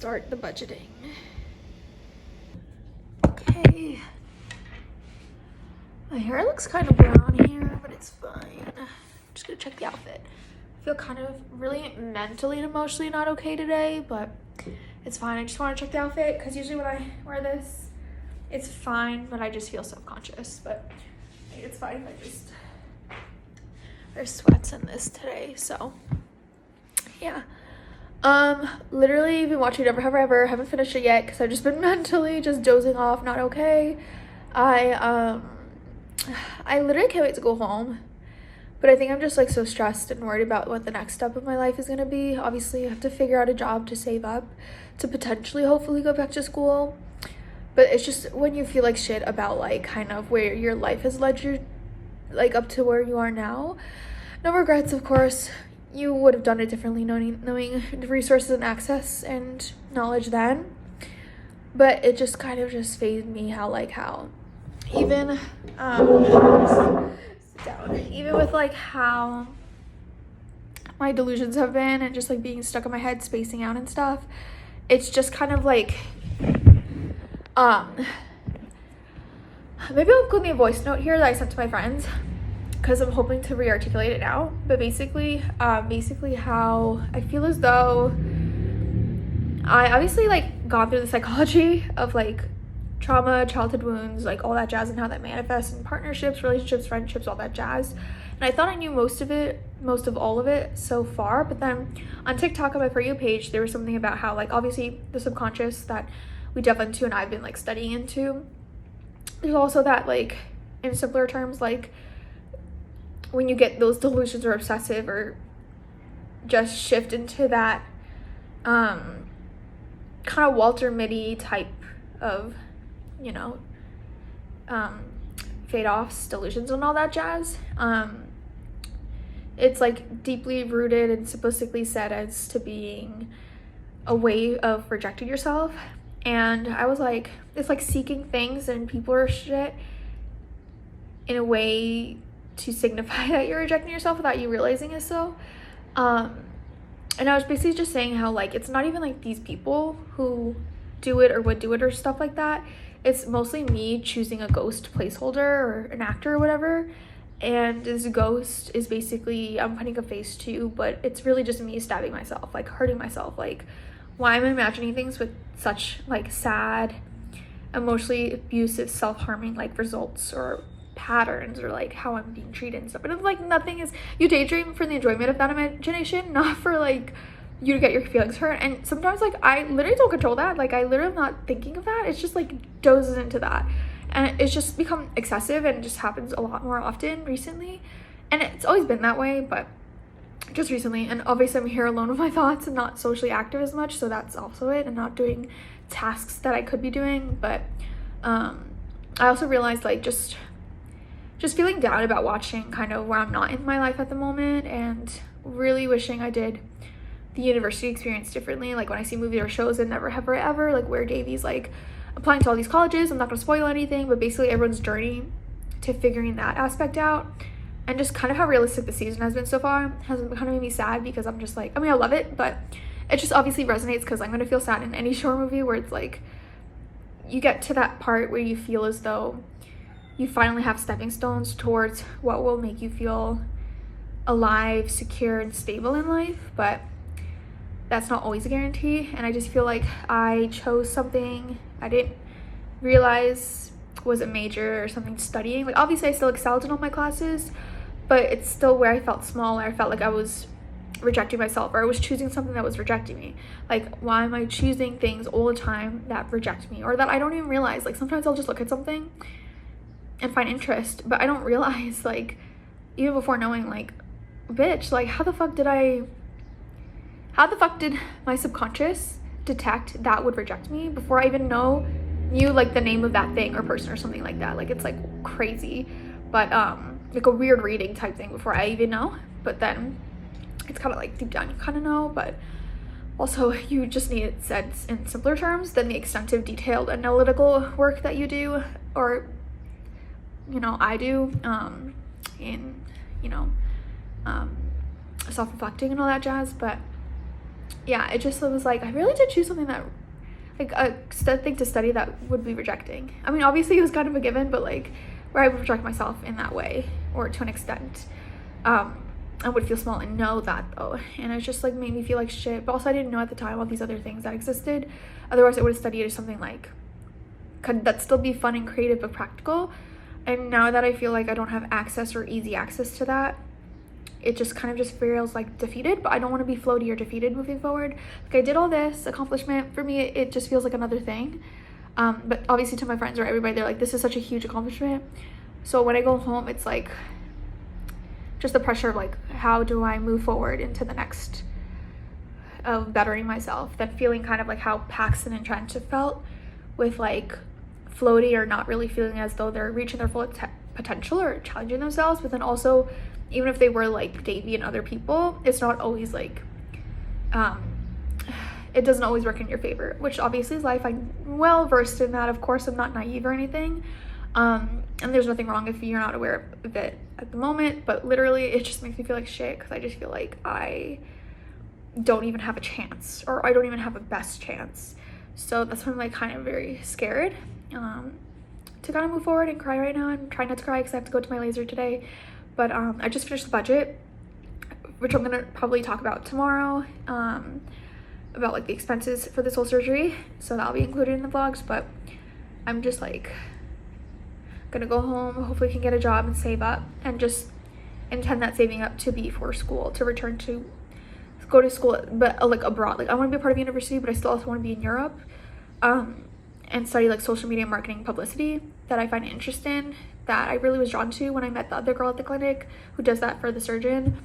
start the budgeting. Okay. My hair looks kind of brown here, but it's fine. I'm just gonna check the outfit. I feel kind of really mentally and emotionally not okay today, but it's fine. I just want to check the outfit because usually when I wear this, it's fine, but I just feel self-conscious. But it's fine. There's sweats in this today, so yeah. Literally been watching Never Have I Ever. Haven't finished it yet because I've just been mentally just dozing off, not okay. I literally can't wait to go home, but I think I'm just like so stressed and worried about what the next step of my life is gonna be. Obviously I have to figure out a job to save up to potentially hopefully go back to school, but it's just when you feel like shit about like kind of where your life has led you like up to where you are now. No regrets, of course. You would have done it differently knowing the resources and access and knowledge then, but it just kind of just fazed me how even sit down, even with like how my delusions have been and just like being stuck in my head, spacing out and stuff. It's just kind of like maybe I'll include me a voice note here that I sent to my friends because I'm hoping to re-articulate it now. But basically how I feel as though I obviously like gone through the psychology of like trauma, childhood wounds, like all that jazz, and how that manifests in partnerships, relationships, friendships, all that jazz. And I thought I knew most of all of it so far, but then on TikTok on my For You page, there was something about how like obviously the subconscious that we delve into and I've been like studying into. There's also that like in simpler terms, like when you get those delusions or obsessive or just shift into that kind of Walter Mitty type of, you know, fade offs, delusions and all that jazz. It's like deeply rooted and simplistically said as to being a way of rejecting yourself. And I was like, it's like seeking things and people or shit in a way to signify that you're rejecting yourself without you realizing it. So and I was basically just saying how like it's not even like these people who do it or would do it or stuff like that. It's mostly me choosing a ghost placeholder or an actor or whatever, and this ghost is basically I'm putting a face to, but it's really just me stabbing myself, like hurting myself. Like, why am I imagining things with such like sad, emotionally abusive, self-harming like results or patterns, or like how I'm being treated and stuff? And it's like nothing is, you daydream for the enjoyment of that imagination, not for like you to get your feelings hurt. And sometimes like I literally don't control that. Like I literally am not thinking of that. It's just like dozes into that, and it's just become excessive and just happens a lot more often recently. And it's always been that way, but just recently. And obviously I'm here alone with my thoughts and not socially active as much, so that's also it, and not doing tasks that I could be doing. But I also realized like just feeling down about watching kind of where I'm not in my life at the moment, and really wishing I did the university experience differently. Like when I see movies or shows in Never Have I Ever, like where Davey's like applying to all these colleges, I'm not gonna spoil anything, but basically everyone's journey to figuring that aspect out, and just kind of how realistic the season has been so far has kind of made me sad, because I'm just like, I mean, I love it, but it just obviously resonates because I'm gonna feel sad in any short movie where it's like you get to that part where you feel as though you finally have stepping stones towards what will make you feel alive, secure, and stable in life, but that's not always a guarantee. And I just feel like I chose something I didn't realize was a major or something studying. Like obviously I still excelled in all my classes, but it's still where I felt small, or I felt like I was rejecting myself, or I was choosing something that was rejecting me. Like, why am I choosing things all the time that reject me, or that I don't even realize? Like sometimes I'll just look at something and find interest, but I don't realize, like, even before knowing, like, bitch, like how the fuck did my subconscious detect that would reject me before I even knew like the name of that thing or person or something like that? Like it's like crazy, but like a weird reading type thing before I even know. But then it's kind of like deep down you kind of know, but also you just need it said in simpler terms than the extensive, detailed, analytical work that you do, or you know I do in, you know, self-reflecting and all that jazz. But yeah, it just was like, I really did choose something that, like, a thing to study that would be rejecting. I mean, obviously it was kind of a given, but like, where I would reject myself in that way, or to an extent. I would feel small and know that though, and it just like made me feel like shit. But also I didn't know at the time all these other things that existed. Otherwise I would have studied something like, could that still be fun and creative but practical? And now that I feel like I don't have access or easy access to that, it just kind of just feels like defeated. But I don't want to be floaty or defeated moving forward. Like, I did all this accomplishment. For me, it just feels like another thing. But obviously to my friends or everybody, they're like, this is such a huge accomplishment. So when I go home, it's like just the pressure of like, how do I move forward into the next of bettering myself? That feeling kind of like how Paxton and Trent have felt with like floaty, or not really feeling as though they're reaching their full potential or challenging themselves. But then also, even if they were like Davey and other people, it's not always like, it doesn't always work in your favor, which obviously is life. I'm well versed in that. Of course, I'm not naive or anything. And there's nothing wrong if you're not aware of it at the moment, but literally it just makes me feel like shit, because I just feel like I don't even have a chance, or I don't even have a best chance. So that's why I'm like kind of very scared to kind of move forward and cry right now. I'm trying not to cry because I have to go to my laser today. But I just finished the budget, which I'm gonna probably talk about tomorrow, about like the expenses for this whole surgery. So that'll be included in the vlogs. But I'm just like gonna go home, hopefully can get a job and save up, and just intend that saving up to be for school, to return to go to school, but like abroad. Like, I want to be a part of university, but I still also want to be in Europe, and study like social media marketing, publicity, that I find interest in, that I really was drawn to when I met the other girl at the clinic who does that for the surgeon.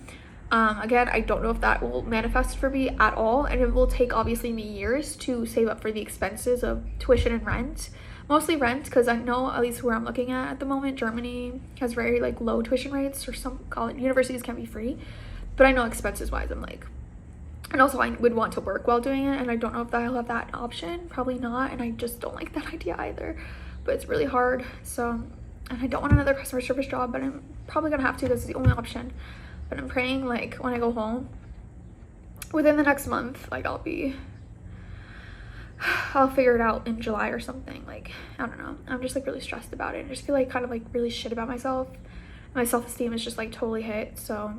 Again, I don't know if that will manifest for me at all, and it will take obviously me years to save up for the expenses of tuition and rent. Mostly rent, because I know, at least where I'm looking at the moment, Germany has very like low tuition rates, or some college universities can be free. But I know expenses wise, I'm like, and also I would want to work while doing it, and I don't know if I'll have that option. Probably not, and I just don't like that idea either. But it's really hard. So, and I don't want another customer service job, but I'm probably gonna have to. That's the only option. But I'm praying like when I go home within the next month, like I'll figure it out in July or something. Like, I don't know. I'm just like really stressed about it. I just feel like kind of like really shit about myself. My self-esteem is just like totally hit. So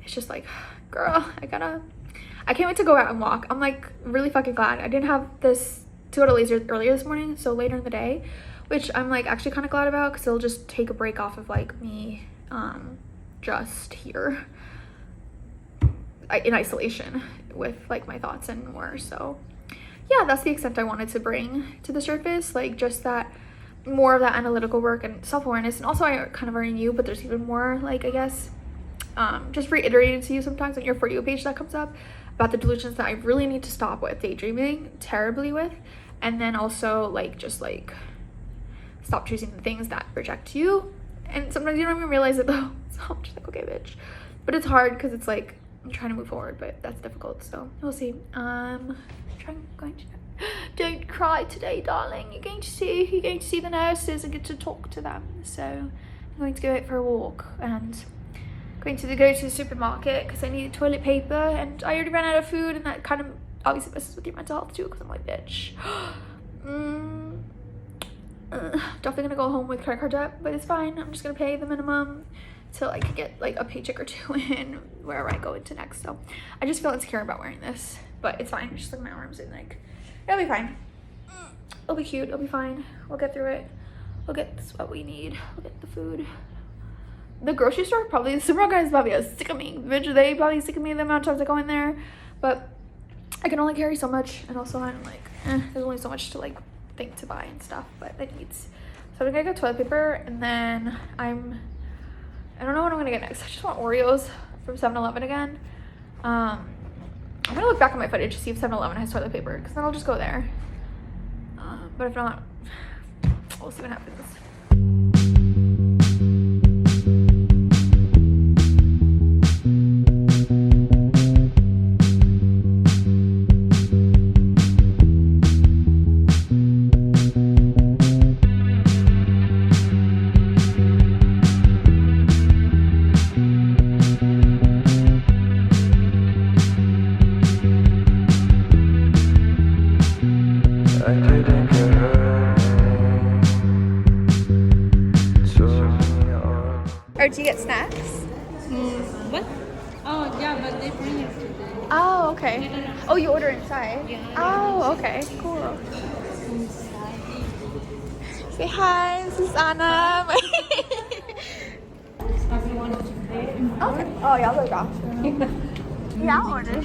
it's just like, girl, I can't wait to go out and walk. I'm like really fucking glad I didn't have this to go to laser earlier this morning, so later in the day, which I'm like actually kind of glad about, because it'll just take a break off of like me just here in isolation with like my thoughts and more. So yeah, that's the extent I wanted to bring to the surface, like just that, more of that analytical work and self-awareness. And also I kind of already knew, but there's even more, like, I guess just reiterated to you sometimes on your For You page that comes up about the delusions that I really need to stop with, daydreaming terribly with, and then also like just like stop choosing the things that reject you. And sometimes you don't even realize it though, so I'm just like, okay bitch. But it's hard because it's like I'm trying to move forward, but that's difficult, so we'll see. Don't cry today, darling. You're going to see the nurses and get to talk to them. So I'm going to go out for a walk and going to go to the supermarket because I need toilet paper, and I already ran out of food, and that kind of obviously messes with your mental health too, because I'm like, bitch. Definitely gonna go home with credit card debt, but it's fine. I'm just gonna pay the minimum till I can get like a paycheck or two in wherever I go into next. So I just feel insecure about wearing this, but it's fine. Just like my arms and like it'll be fine. It'll be cute. It'll be fine. We'll get through it. We'll get what we need. We'll get the food. The grocery store, probably the supermarket is probably sick of me. Bitch, they probably sick of me the amount of times I go in there, but I can only carry so much, and also I'm like, there's only so much to like think to buy and stuff, but it needs. So I'm gonna get toilet paper, and then I don't know what I'm gonna get next. I just want Oreos from 7-Eleven again. I'm gonna look back on my footage to see if 7-Eleven has toilet paper, because then I'll just go there. But if not, we'll see what happens. get snacks? What? Oh, yeah, but they bring it today. Oh, okay. Oh, you order inside? Yeah. Oh, okay. Cool. Say hi, this is Anna. Okay. Oh, yeah, I'll go back. Yeah, I'll order.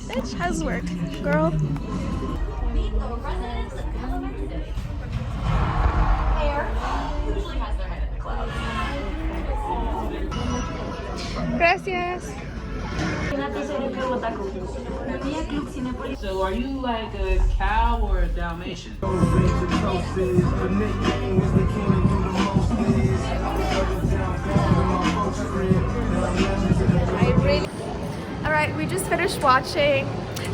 Bitch, how's work, girl? Gracias. So are you like a cow or a Dalmatian? Alright, we just finished watching.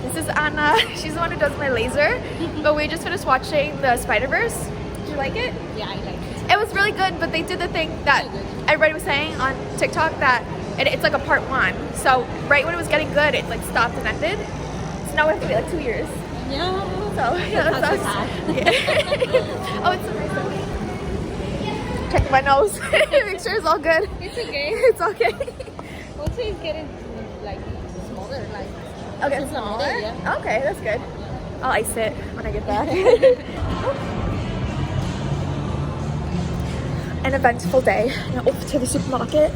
This is Anna. She's the one who does my laser. But we just finished watching the Spider-Verse. Did you like it? Yeah, I like it. It was really good, but they did the thing that everybody was saying on TikTok that it's like a part 1. So right when it was getting good, it like stopped and ended. So now we have to wait like 2 years. Yeah. So yeah, that That's sucks. sad. Yeah. Oh, it's so nice. Check my nose. Make sure it's all good. It's okay. It's okay. Also, it's getting like smaller, like. Okay, It's smaller? smaller, yeah. Okay, that's good. I'll ice it when I get back. An eventful day. Now off to the supermarket.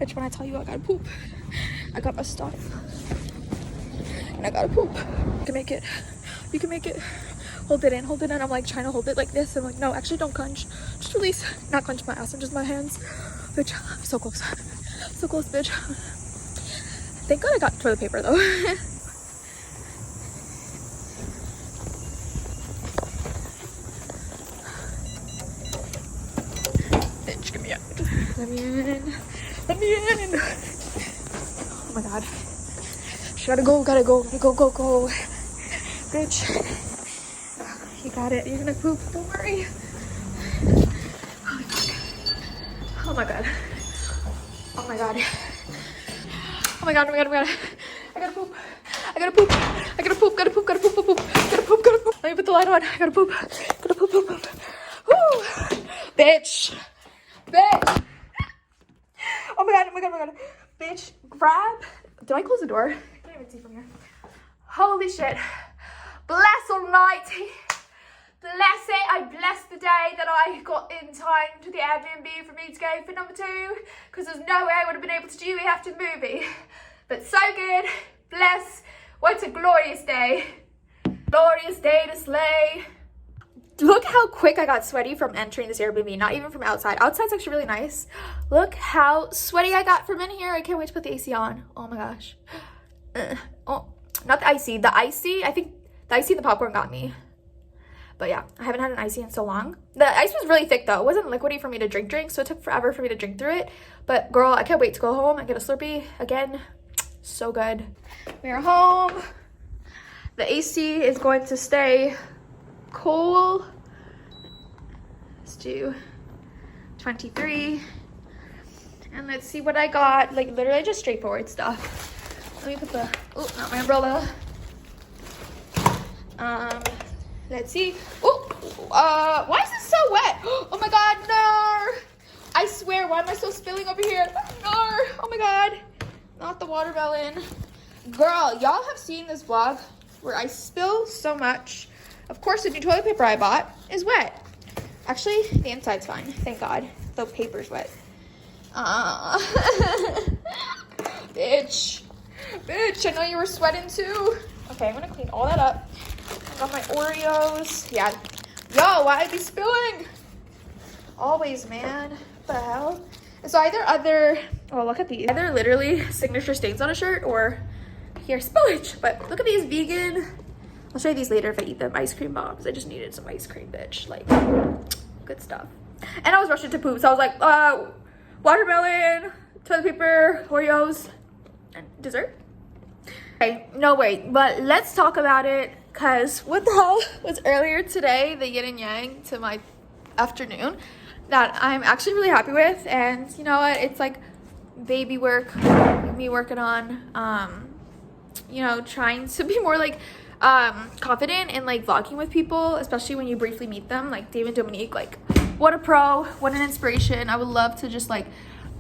Bitch, when I tell you I gotta poop, I got my stuff. And I gotta poop. You can make it. You can make it. Hold it in, hold it in. I'm like trying to hold it like this. I'm like, no, actually don't clench. Just release. Not clench my ass and just my hands. Bitch, I'm so close. So close, bitch. Thank God I got toilet paper though. Bitch, give me it. Let me in. Let me in. Oh my God. Gotta go, go. Bitch. You got it. You're gonna poop. Don't worry. Oh my God. Oh my God. Oh my God. I gotta poop. Let me put the light on. I gotta poop. Woo. Bitch. Oh my God. Bitch, grab. Do I close the door? I can't even see from here. Holy shit. Bless Almighty. Bless it. I bless the day that I got in time to the Airbnb for me to go for number 2. Because there's no way I would have been able to do it after the movie. But so good. Bless. What a glorious day. Glorious day to slay. Look how quick I got sweaty from entering this Airbnb, not even from outside. Outside's actually really nice. Look how sweaty I got from in here. I can't wait to put the AC on. Oh my gosh. Oh, not the icy. The icy, I think the icy and the popcorn got me. But yeah, I haven't had an icy in so long. The ice was really thick though. It wasn't liquidy for me to drink, so it took forever for me to drink through it. But girl, I can't wait to go home and get a Slurpee again. So good. We are home. The AC is going to stay cool. Let's do 23. And let's see what I got. Like literally just straightforward stuff. Let me put the, oh, not my umbrella. Let's see. Oh, why is this so wet? Oh my God, no. I swear, why am I still spilling over here? No, oh my God. Not the watermelon. Girl, y'all have seen this vlog where I spill so much. Of course, the new toilet paper I bought is wet. Actually, the inside's fine. Thank God. The paper's wet. Bitch, I know you were sweating too. Okay, I'm gonna clean all that up. I got my Oreos. Yeah. Yo, why I be spilling? Always, man. What the hell? So oh, look at these. Either literally signature stains on a shirt or here, spillage. But look at these vegan. I'll show you these later if I eat them. Ice cream bombs. I just needed some ice cream, bitch. Like, good stuff. And I was rushing to poop, so I was like, watermelon, toilet paper, Oreos, and dessert. Okay, no wait, but let's talk about it, because what the hell was earlier today, the yin and yang to my afternoon. that I'm actually really happy with. And you know what? It's like baby work, me working on, you know, trying to be more like confident in like vlogging with people, especially when you briefly meet them. Like Dave and Dominique, like what a pro, what an inspiration. I would love to just like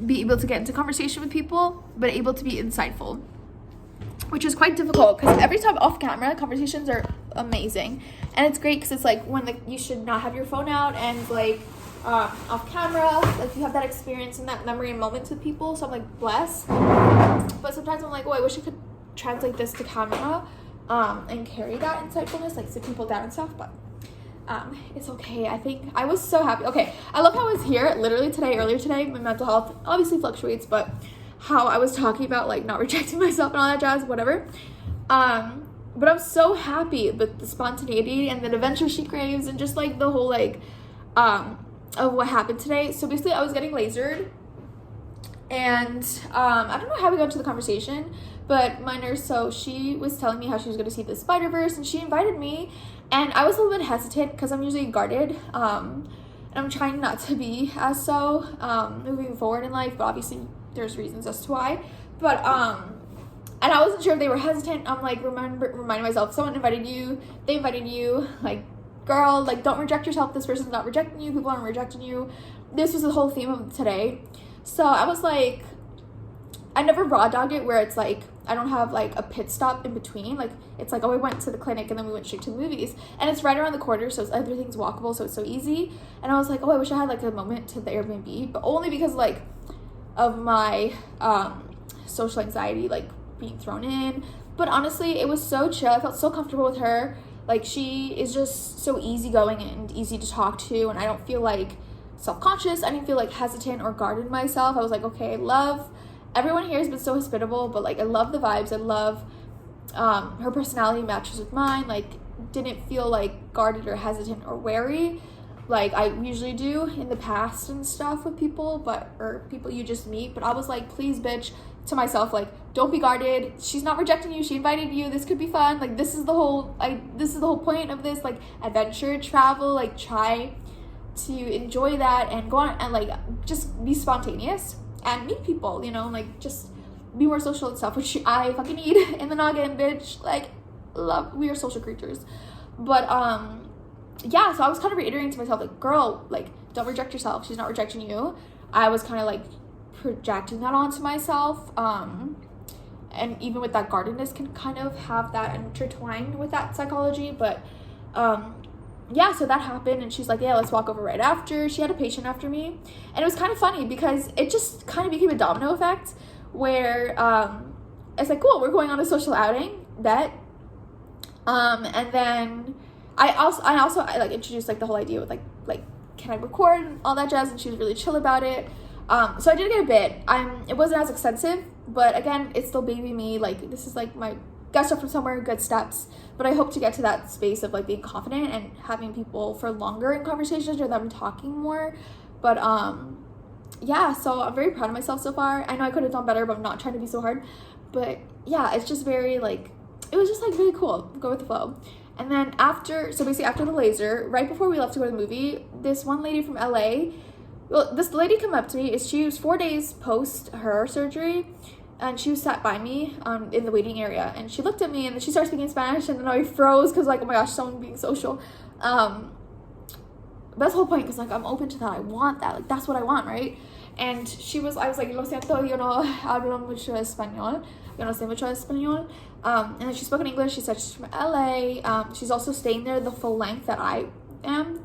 be able to get into conversation with people, but able to be insightful, which is quite difficult because every time off camera conversations are amazing. And it's great because it's like when you should not have your phone out, and like off camera, like you have that experience and that memory and moments with people. So I'm like blessed, but sometimes I'm like, oh, I wish I could translate this to camera and carry that insightfulness, like sit people down and stuff. But it's okay. I think I was so happy. Okay, I love how I was here literally earlier today. My mental health obviously fluctuates, but how I was talking about like not rejecting myself and all that jazz, whatever. But I'm so happy with the spontaneity and the adventure she craves, and just like the whole like of what happened today. So basically I was getting lasered, and I don't know how we got into the conversation, but my nurse, so she was telling me how she was going to see the Spider-Verse, and she invited me, and I was a little bit hesitant because I'm usually guarded, and I'm trying not to be as so moving forward in life, but obviously there's reasons as to why. But and I wasn't sure if they were hesitant. I'm like reminding myself, someone invited you, they invited you, like girl, like don't reject yourself. This person's not rejecting you, people aren't rejecting you. This was the whole theme of today. So I was like, I never raw dogged it where it's like I don't have like a pit stop in between. Like it's like, oh, we went to the clinic and then we went straight to the movies, and it's right around the corner, so everything's walkable, so it's so easy. And I was like, oh, I wish I had like a moment to the Airbnb, but only because like of my social anxiety like being thrown in. But honestly, it was so chill. I felt so comfortable with her. Like she is just so easygoing and easy to talk to, and I don't feel like self-conscious. I didn't feel like hesitant or guarded myself. I was like, okay, everyone here has been so hospitable, but like I love the vibes. I love her personality matches with mine. Like didn't feel like guarded or hesitant or wary like I usually do in the past and stuff with people, or people you just meet. But I was like, please bitch, to myself, like don't be guarded. She's not rejecting you, she invited you, this could be fun. Like this is the whole point of this, like adventure travel. Like try to enjoy that and go on and like just be spontaneous and meet people, you know, like just be more social and stuff, which I fucking need in the noggin, bitch. Like we are social creatures. But yeah, so I was kind of reiterating to myself, like, girl, like don't reject yourself, she's not rejecting you. I was kind of like projecting that onto myself, and even with that guardedness can kind of have that intertwined with that psychology. But yeah, so that happened, and she's like, yeah, let's walk over right after. She had a patient after me, and it was kind of funny because it just kind of became a domino effect where it's like, cool, we're going on a social outing, bet. And then I also like introduced like the whole idea with like can I record and all that jazz, and she was really chill about it. So I did get a bit. It wasn't as extensive, but again, it's still baby me. Like this is like my got stuff from somewhere, good steps. But I hope to get to that space of like being confident and having people for longer in conversations or them talking more. But yeah, so I'm very proud of myself so far. I know I could have done better, but I'm not trying to be so hard. But yeah, it's just very like, it was just like really cool, go with the flow. And then after the laser, right before we left to go to the movie, this one lady from LA, well, this lady came up to me. She was 4 days post her surgery, and she was sat by me in the waiting area, and she looked at me, and then she started speaking Spanish, and then I froze because like, oh my gosh, someone being social. That's the whole point, because like I'm open to that. I want that. Like that's what I want, right? And I was like, lo siento, yo no hablo mucho español. Yo no sé mucho español. And then she spoke in English. She said she's from LA. She's also staying there the full length that I am,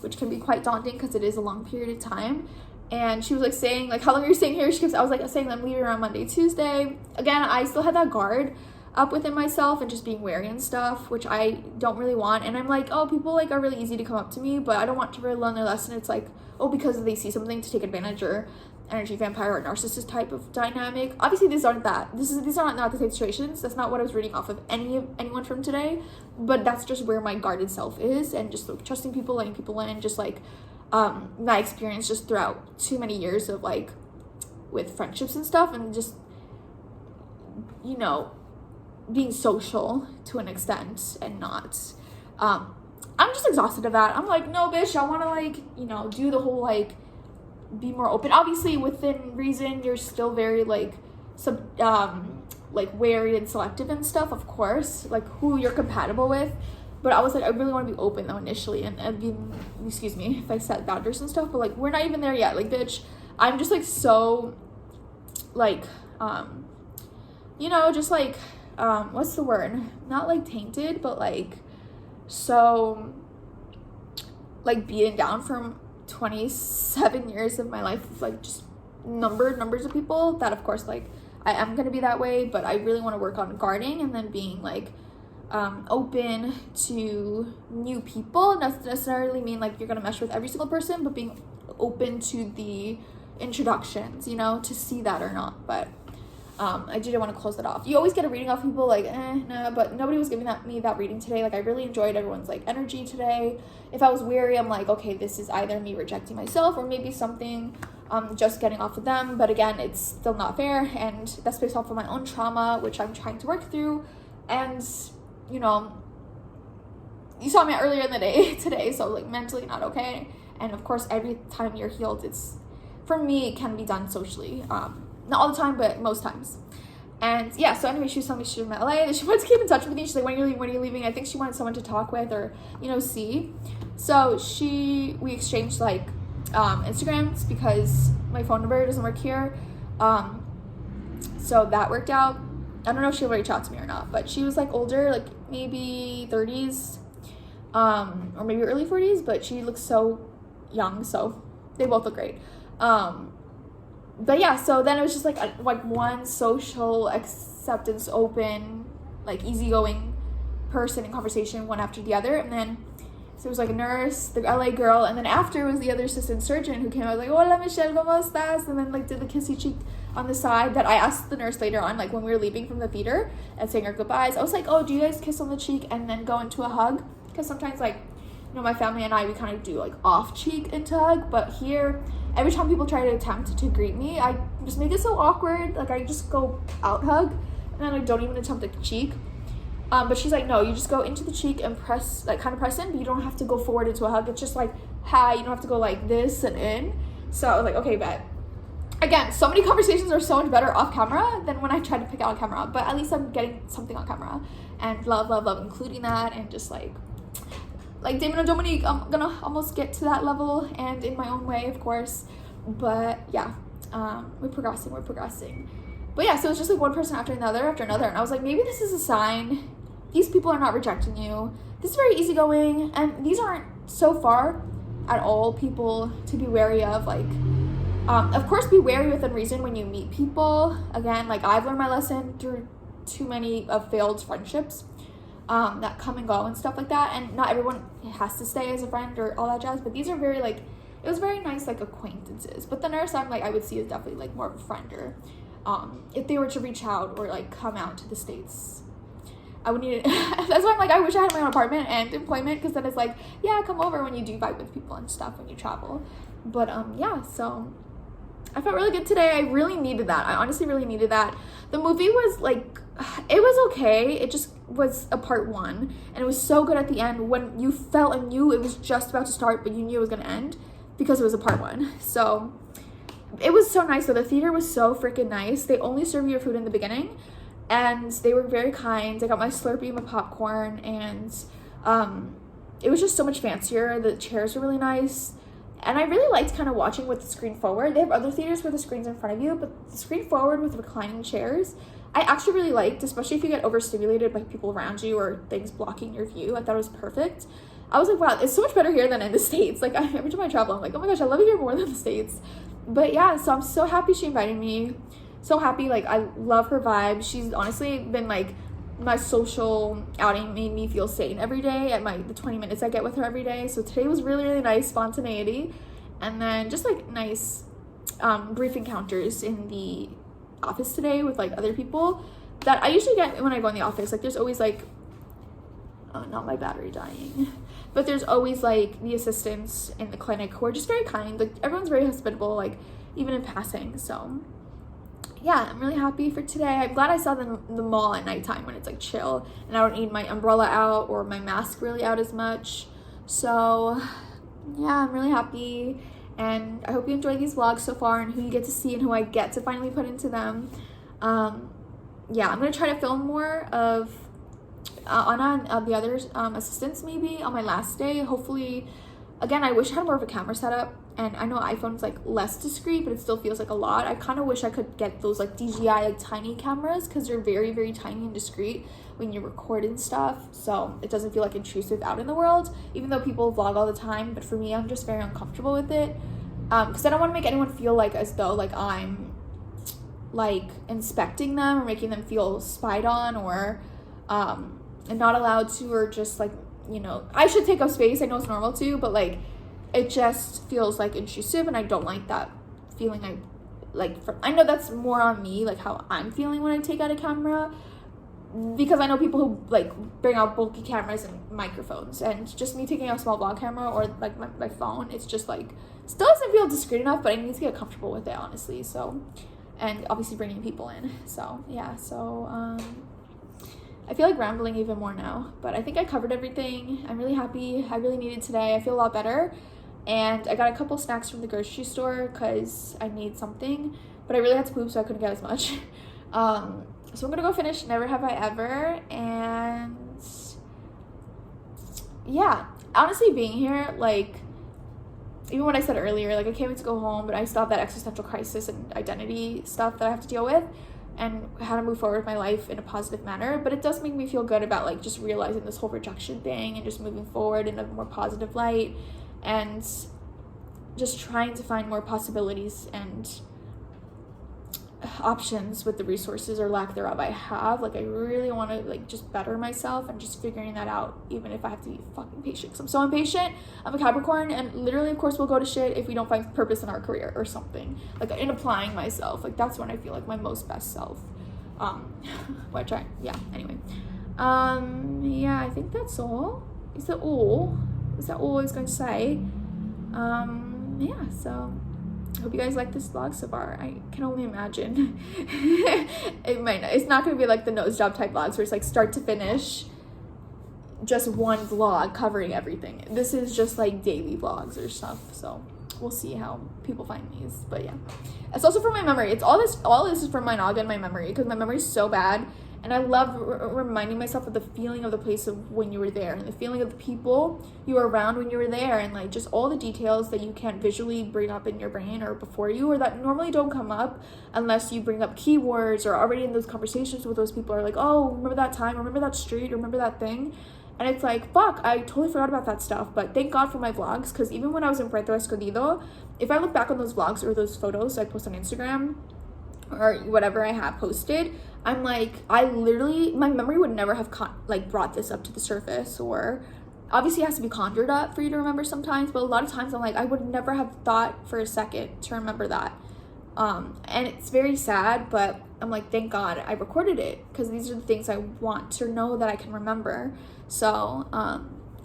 which can be quite daunting because it is a long period of time. And she was like saying, like, how long are you staying here? I was like saying I'm leaving around Monday, Tuesday. Again, I still had that guard up within myself and just being wary and stuff, which I don't really want. And I'm like, oh, people like are really easy to come up to me, but I don't want to really learn their lesson. It's like, oh, because they see something to take advantage, or energy vampire or narcissist type of dynamic. Obviously these aren't not the same situations. That's not what I was reading off of anyone from today, but that's just where my guarded self is, and just like trusting people, letting people in, just like my experience just throughout too many years of like with friendships and stuff, and just, being social to an extent and not I'm just exhausted of that. I'm like, no, bitch, I want to, like, you know, do the whole, like, be more open. Obviously, within reason, you're still very, like, like, wary and selective and stuff, of course, like, who you're compatible with. But I was like, I really want to be open, though, initially, and be, excuse me if I set boundaries and stuff, but, like, we're not even there yet. Like, bitch, I'm just, like, so, like, you know, just, like, what's the word? Not, like, tainted, but, like, so, like, beaten down from 27 years of my life, like, just numbers of people that, of course, like, I am gonna be that way, but I really want to work on guarding and then being, like, open to new people. Doesn't necessarily mean, like, you're gonna mesh with every single person, but being open to the introductions, you know, to see that or not. But I didn't want to close that off. You always get a reading off people, like, nah, but nobody was giving me that reading today. Like, I really enjoyed everyone's, like, energy today. If I was weary, I'm like, okay, this is either me rejecting myself or maybe something just getting off of them. But again, it's still not fair, and that's based off of my own trauma, which I'm trying to work through. And, you know, you saw me earlier in the day today, so, like, mentally not okay. And of course, every time you're healed, it's, for me, it can be done socially. Not all the time, but most times. And yeah, so anyway, she was telling me she's in LA, that she wanted to keep in touch with me. She's like, when are you leaving? I think she wanted someone to talk with or, you know, see. So we exchanged, like, Instagrams because my phone number doesn't work here. So that worked out. I don't know if she'll reach out to me or not, but she was, like, older, like, maybe 30s, or maybe early 40s, but she looks so young, so they both look great. But yeah, so then it was just like one social acceptance, open, like, easygoing person in conversation, one after the other. And then so it was like a nurse, the LA girl, and then after was the other assistant surgeon who came out, like, hola Michelle, ¿cómo estás? And then, like, did the kissy cheek on the side that I asked the nurse later on, like, when we were leaving from the theater and saying our goodbyes. I was like, oh, do you guys kiss on the cheek and then go into a hug? Because sometimes, like, you know, my family and I, we kind of do, like, off cheek into hug, but here, every time people try to attempt to greet me, I just make it so awkward. Like, I just go out hug, and then I don't even attempt a cheek. But she's like, no, you just go into the cheek and press, like, kind of press in, but you don't have to go forward into a hug. It's just like, hi, you don't have to go like this and in. So I was like, okay, bet. Again, so many conversations are so much better off camera than when I try to pick out on camera, but at least I'm getting something on camera. And love including that, and just, like Damon and Dominique, I'm gonna almost get to that level, and in my own way, of course. But yeah, we're progressing. But yeah, so it's just like one person after another, and I was like, maybe this is a sign. These people are not rejecting you. This is very easygoing, and these aren't so far at all people to be wary of. Like, of course, be wary within reason when you meet people. Again, like, I've learned my lesson through too many of failed friendships that come and go and stuff like that, and not everyone has to stay as a friend or all that jazz, but these are very, like, it was very nice, like, acquaintances. But the nurse, I'm like, I would see as definitely, like, more of a friend, or if they were to reach out or, like, come out to the States, I would need it. That's why I'm like, I wish I had my own apartment and employment, because then it's like, yeah, come over when you do vibe with people and stuff when you travel. But yeah, so I felt really good today. I really needed that. I honestly really needed that. The movie was, like, it was okay. It just was a part one, and it was so good at the end when you felt and knew it was just about to start, but you knew it was gonna end because it was a part one. So it was so nice. So the theater was so freaking nice. They only serve your food in the beginning, and they were very kind. I got my Slurpee and my popcorn, and it was just so much fancier. The chairs were really nice, and I really liked kind of watching with the screen forward. They have other theaters where the screen's in front of you, but the screen forward with reclining chairs, I actually really liked, especially if you get overstimulated by people around you or things blocking your view. I thought it was perfect. I was like, wow, it's so much better here than in the States. Like, every time I travel, I'm like, oh my gosh, I love it here more than the States. But yeah, so I'm so happy she invited me. So happy. Like, I love her vibe. She's honestly been, like, my social outing made me feel sane every day at the 20 minutes I get with her every day. So today was really, really nice, spontaneity. And then just, like, nice brief encounters in the office today with, like, other people that I usually get when I go in the office. Like, there's always, like, oh, not my battery dying, but there's always, like, the assistants in the clinic who are just very kind. Like, everyone's very hospitable, like, even in passing. So yeah, I'm really happy for today. I'm glad I saw the mall at nighttime when it's, like, chill and I don't need my umbrella out or my mask really out as much. So yeah, I'm really happy, and I hope you enjoy these vlogs so far and who you get to see and who I get to finally put into them. Yeah, I'm gonna try to film more of Anna and the other assistants maybe on my last day. Hopefully, again, I wish I had more of a camera setup, and I know iPhone's like less discreet, but it still feels like a lot. I kind of wish I could get those like DJI like tiny cameras, because they're very, very tiny and discreet when you record and stuff, so it doesn't feel like intrusive out in the world, even though people vlog all the time. But for me, I'm just very uncomfortable with it, because I don't want to make anyone feel like as though like I'm like inspecting them or making them feel spied on, or and not allowed to, or just like, you know, I should take up space. I know it's normal too, but like it just feels like intrusive, and I don't like that feeling. I know that's more on me, like how I'm feeling when I take out a camera, because I know people who like bring out bulky cameras and microphones, and just me taking out a small vlog camera or like my phone, it's just like still doesn't feel discreet enough, but I need to get comfortable with it, honestly. So, and obviously bringing people in, so yeah. So I feel like rambling even more now, but I think I covered everything. I'm really happy. I really needed today. I feel a lot better, and I got a couple snacks from the grocery store because I need something, but I really had to poop, so I couldn't get as much. So I'm gonna go finish Never Have I Ever, and yeah, honestly, being here, like, even when I said earlier, like, I can't wait to go home, but I still have that existential crisis and identity stuff that I have to deal with, and how to move forward with my life in a positive manner. But it does make me feel good about like just realizing this whole rejection thing and just moving forward in a more positive light, and just trying to find more possibilities and options with the resources or lack thereof I have. Like, I really want to like just better myself, and just figuring that out, even if I have to be fucking patient, because I'm so impatient. I'm a Capricorn, and literally, of course, we'll go to shit if we don't find purpose in our career or something. Like, in applying myself, like that's when I feel like my most best self. Which anyway, yeah, I think that's all. Is that all I was going to say? Yeah, so I hope you guys like this vlog so far. I can only imagine it's not going to be like the nose job type vlogs where it's like start to finish just one vlog covering everything. This is just like daily vlogs or stuff, so we'll see how people find these. But yeah, it's also from my memory. It's all this is from my noggin, my memory, because my memory is so bad. And I love reminding myself of the feeling of the place of when you were there, and the feeling of the people you were around when you were there, and like just all the details that you can't visually bring up in your brain or before you, or that normally don't come up unless you bring up keywords or already in those conversations with those people are like, oh, remember that time, remember that street, remember that thing. And it's like, fuck, I totally forgot about that stuff. But thank God for my vlogs, because even when I was in Puerto Escondido, if I look back on those vlogs or those photos I post on Instagram or whatever I have posted, I'm like, I literally, my memory would never have brought this up to the surface. Or obviously it has to be conjured up for you to remember sometimes, but a lot of times I'm like, I would never have thought for a second to remember that. And it's very sad, but I'm like, thank God I recorded it, because these are the things I want to know that I can remember. So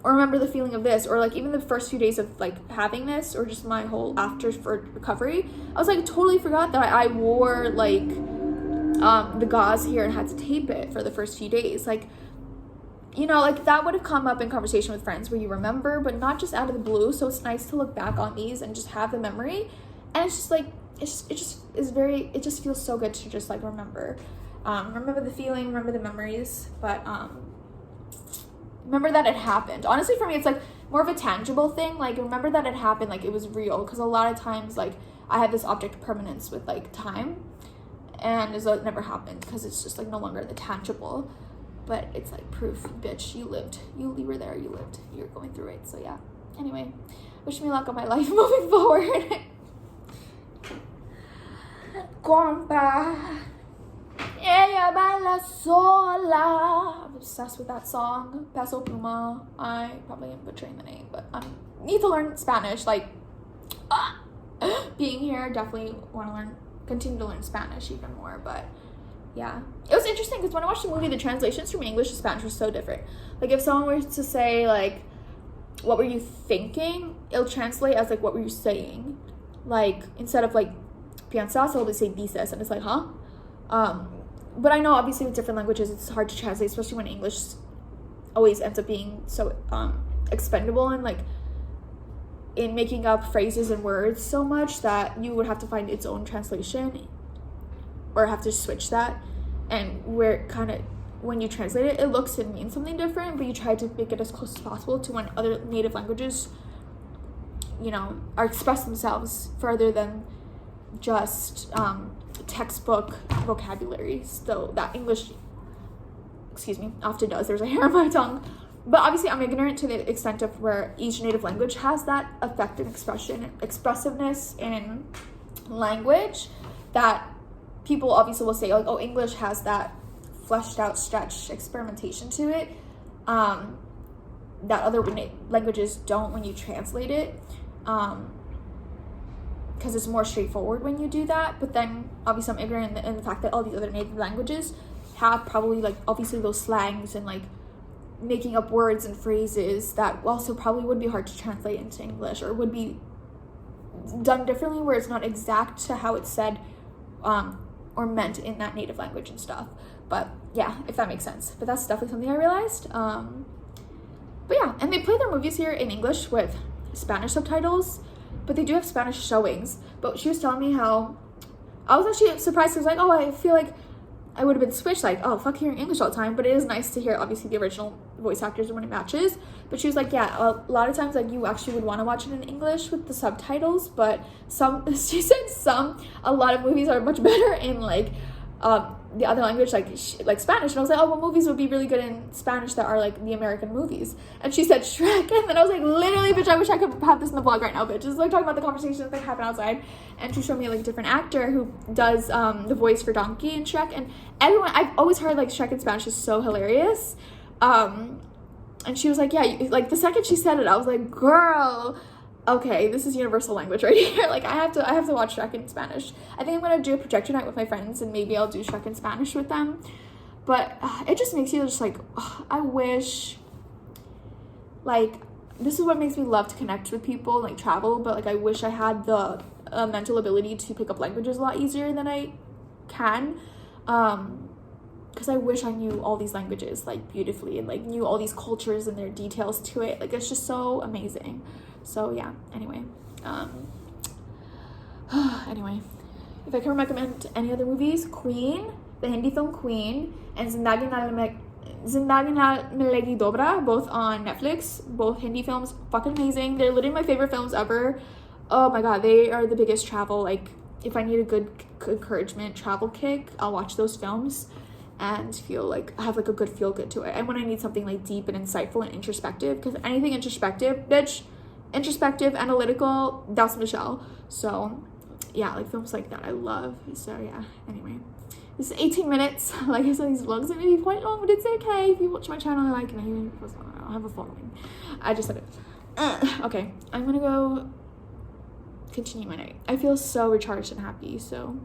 or remember the feeling of this, or like even the first few days of like having this, or just my whole after for recovery, I was like, totally forgot that I wore like the gauze here and had to tape it for the first few days. Like, you know, like that would have come up in conversation with friends where you remember, but not just out of the blue. So it's nice to look back on these and just have the memory, and it's just like it just feels so good to just like remember the feeling, remember the memories, but remember that it happened. Honestly, for me, it's like more of a tangible thing. Like, remember that it happened, like it was real, because a lot of times like I have this object of permanence with like time, and as though it never happened, because it's just like no longer the tangible, but it's like proof, bitch, you lived, you were there, you lived, you're going through it. So yeah, anyway, wish me luck on my life moving forward. Compa, ella baila sola. I'm obsessed with that song, Paso Pluma. I probably am butchering the name, but I need to learn Spanish. Like, being here, definitely want to continue to learn Spanish even more. But yeah, it was interesting because when I watched the movie, the translations from English to Spanish were so different. Like, if someone were to say like, what were you thinking, it'll translate as like, what were you saying. Like, instead of like piensas, they'll just say dices, and it's like, huh? But I know obviously with different languages it's hard to translate, especially when English always ends up being so expendable and like in making up phrases and words so much that you would have to find its own translation or have to switch that. And where kind of when you translate it, it looks and means something different, but you try to make it as close as possible to when other native languages, you know, are express themselves further than just textbook vocabulary. So that English, excuse me, often does. There's a hair on my tongue. But obviously I'm ignorant to the extent of where each native language has that effective expression, expressiveness in language that people obviously will say like, oh, English has that fleshed out, stretched experimentation to it that other languages don't when you translate it, because it's more straightforward when you do that. But then obviously I'm ignorant in the fact that all these other native languages have probably like obviously those slangs and like making up words and phrases that also probably would be hard to translate into English, or would be done differently where it's not exact to how it's said or meant in that native language and stuff. But yeah, if that makes sense. But that's definitely something I realized. But yeah, and they play their movies here in English with Spanish subtitles, but they do have Spanish showings. But she was telling me how I was actually surprised. I was like, oh, I feel like I would have been switched, like, oh, fuck hearing English all the time. But it is nice to hear, obviously, the original voice actors when it matches. But she was like, yeah, a lot of times, like, you actually would want to watch it in English with the subtitles. But she said a lot of movies are much better in, like, the other language, like Spanish. And I was like, oh, well, movies would be really good in Spanish that are, like, the American movies. And she said Shrek. And then I was like, literally, bitch, I wish I could have this in the vlog right now, bitch. Just, like, talking about the conversations that happen outside. And she showed me, like, a different actor who does the voice for Donkey in Shrek. And everyone, I've always heard, like, Shrek in Spanish is so hilarious. And she was like, yeah, like, the second she said it, I was like, girl, okay, this is universal language right here. Like, I have to watch Shrek in Spanish. I think I'm gonna do a projector night with my friends, and maybe I'll do Shrek in Spanish with them. But it just makes you just like, I wish, like, this is what makes me love to connect with people, like travel. But like, I wish I had the mental ability to pick up languages a lot easier than I can. Because I wish I knew all these languages like beautifully, and like knew all these cultures and their details to it. Like, it's just so amazing. So yeah, anyway, if I can recommend any other movies, Queen, the Hindi film Queen, and Zindagi Na Milegi Dobra, both on Netflix, both Hindi films, fucking amazing. They're literally my favorite films ever. Oh my god, they are the biggest travel, like, if I need a good encouragement travel kick, I'll watch those films and feel like I have like a good feel good to it. And when I need something like deep and insightful and introspective, because anything introspective, bitch, introspective, analytical, that's Michelle. So yeah, like films like that I love. So yeah, anyway, this is 18 minutes. Like I said, these vlogs are gonna be quite long, but it's okay. If you watch my channel, like, and I have a following. I just said it. Okay, I'm gonna go continue my night. I feel so recharged and happy. So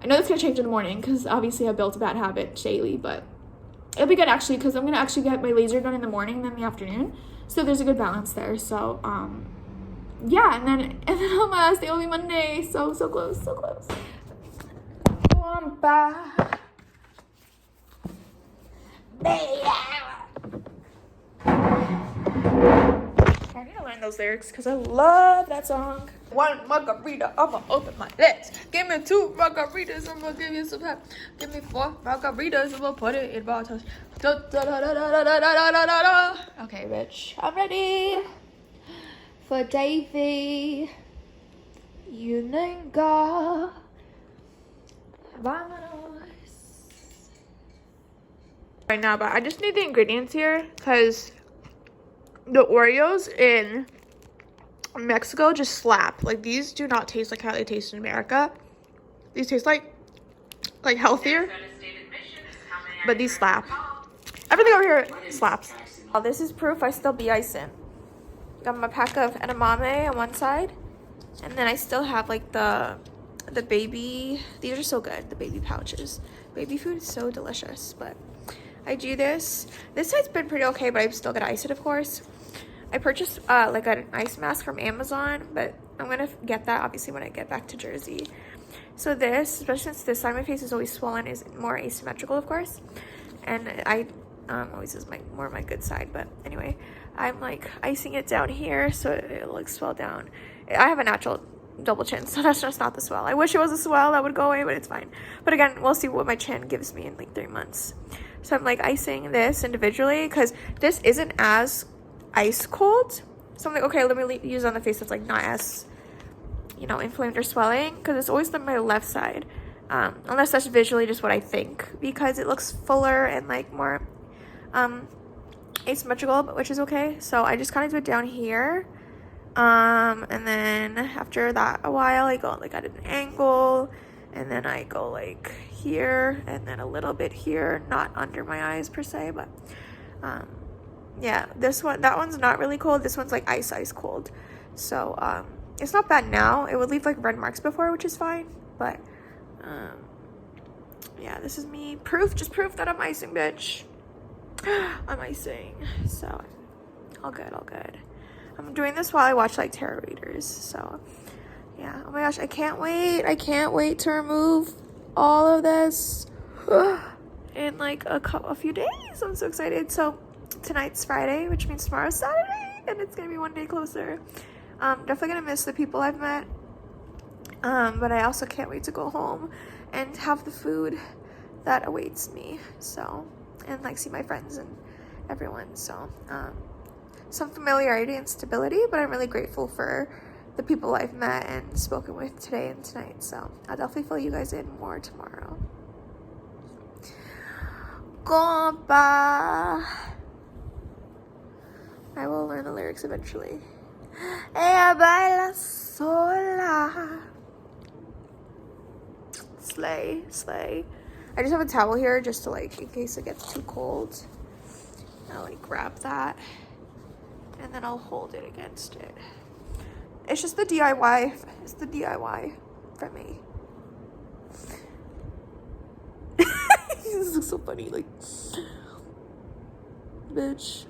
I know it's gonna change in the morning because obviously I built a bad habit daily, but it'll be good actually, because I'm gonna actually get my laser done in the morning, then in the afternoon. So there's a good balance there. So yeah, and then on my last day will be Monday. So close. Wampa. I need to learn those lyrics because I love that song. One margarita, I'ma open my lips. Give me 2 margaritas, I'ma give you some pep. Give me 4 margaritas, I'ma put it in bottles. Okay, bitch, I'm ready for Davey. Yunenga. Vámonos. Right now, but I just need the ingredients here because the Oreos in Mexico just slap. Like, these do not taste like how they taste in America. These taste like healthier, but these slap. Everything over here slaps. Oh, this is proof I still be icing. Got my pack of edamame on one side, and then I still have like the baby. These are so good. The baby pouches. Baby food is so delicious. But I do this. This side's been pretty okay, but I'm still gonna ice it, of course. I purchased like an ice mask from Amazon, but I'm gonna get that obviously when I get back to Jersey. So this, especially since this side of my face is always swollen, is more asymmetrical, of course. And I always is more my good side, but anyway, I'm like icing it down here so it looks swell down. I have a natural double chin, so that's just not the swell. I wish it was a swell that would go away, but it's fine. But again, we'll see what my chin gives me in like 3 months. So I'm like icing this individually because this isn't as ice cold. So I'm like, okay, let me use it on the face that's like not as, you know, inflamed or swelling, because it's always my left side. Unless that's visually just what I think, because it looks fuller and like more asymmetrical, but which is okay. So I just kind of do it down here. And then after that a while I go like at an angle, and then I go like here and then a little bit here, not under my eyes per se, but yeah, that one's not really cold. This one's like ice cold. So it's not bad now. It would leave like red marks before, which is fine, but yeah, this is me proof that I'm icing, bitch. I'm icing. So all good. I'm doing this while I watch like tarot readers. So yeah, oh my gosh, I can't wait to remove all of this in like a few days. I'm so excited. So tonight's Friday, which means tomorrow's Saturday, and it's gonna be one day closer. Definitely gonna miss the people I've met, but I also can't wait to go home and have the food that awaits me. So, and like see my friends and everyone. So some familiarity and stability, but I'm really grateful for the people I've met and spoken with today and tonight. So I'll definitely fill you guys in more tomorrow. Compa, I will learn the lyrics eventually. Ella baila sola. Slay. I just have a towel here just to like, in case it gets too cold. I'll like grab that and then I'll hold it against it. It's just the DIY. It's the DIY for me. This looks so funny, like, bitch.